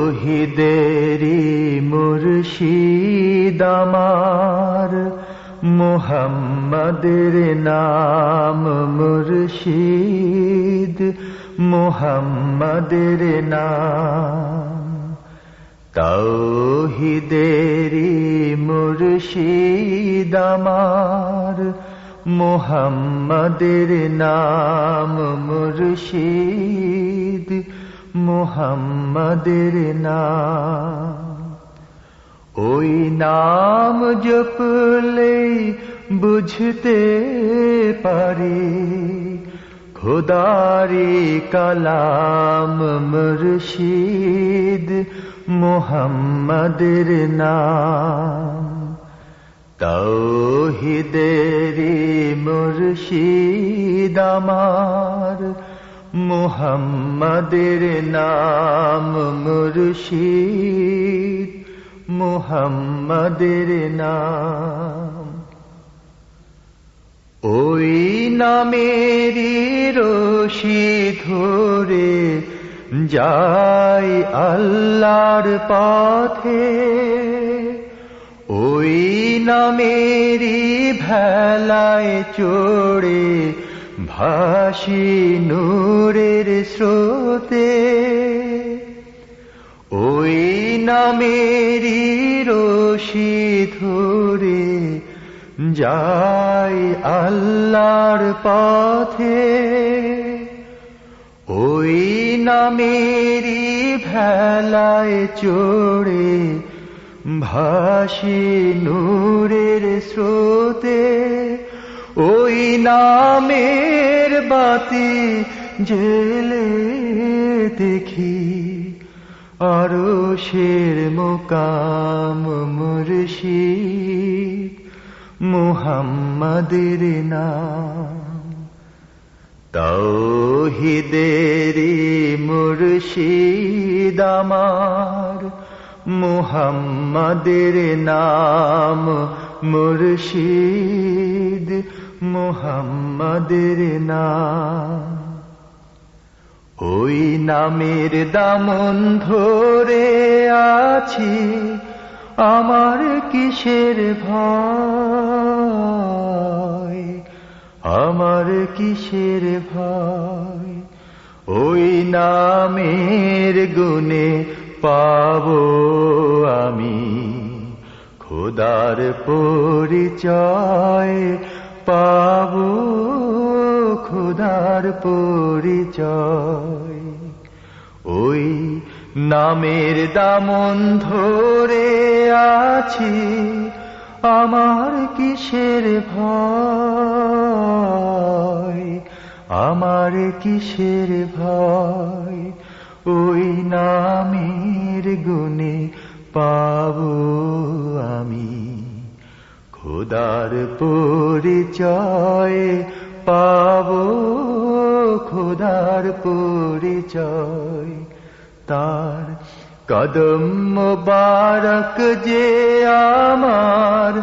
তৌহিদেরি মুর্শিদ আমার, মুহাম্মাদের নাম মুর্শিদ, মুহাম্মাদের নাম। তৌহিদেরি মুর্শিদ আমার, মুহাম্মাদের নাম মুর্শিদ, মুহাম্মাদের নাম। ওই নাম জপলেই বুঝতে পারি খোদারি কালাম মুর্শিদ, মুহাম্মাদের নাম। তৌহিদেরি মুর্শিদ আমার, মুহাম্মাদের নাম মুর্শিদ, মুহাম্মাদের নাম। ওই নামেরই রশি ধরে যাই আল্লাহর পথে, ওই নামেরই ভেলায় চড়ে ভাসি নূরের স্রোতে। ওই নামেরই রশি ধরে যাই আল্লাহর পথে, ওই নামেরই ভেলায় চড়ে ভাসি নূরের স্রোতে। ওই নামের বাতি জেলে দেখি আরশের মুকাম মুর্শিদ, মুহাম্মাদের নাম। তৌহিদেরি মুর্শিদ আমার, মুহাম্মাদের নাম মুর্শিদ, মুহাম্মাদের নাম। ওই নামের দামন ধরে আছি, আমার কিসের ভয়, আমার কিসের ভয়। ওই নামের গুণে পাবো আমি খোদার পরিচয়, পাবো খোদার পরিচয়। ওই নামের দামন ধরে আছি, আমার কিসের ভয়, আমার কিসের ভয়। ওই নামের গুণে পাবো আমি খোদার পরিচয়, পাবো খোদার পরিচয়। তার কদম মোবারক যে আমার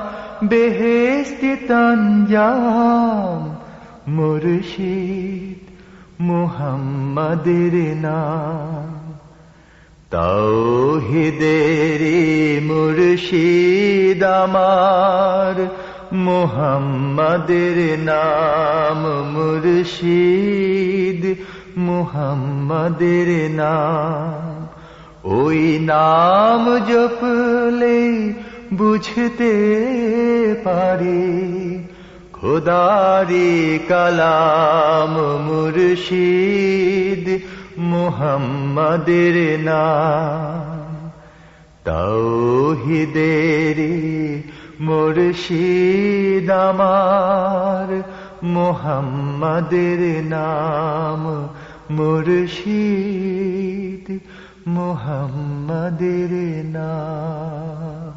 বেহেশতি তঞ্জাম মুর্শিদ, মুহাম্মাদের নাম। তৌহিদেরি মুর্শিদ আমার, মুহাম্মাদের নাম মুর্শিদ, মুহাম্মাদের নাম। ওই নাম জপলে বুঝতে পারি খোদারি কালাম মুর্শিদ, মুহাম্মাদের নাম। তৌহিদেরি মুর্শিদ আমার, মুহাম্মাদের নাম মুর্শিদ, মুহাম্মাদের নাম।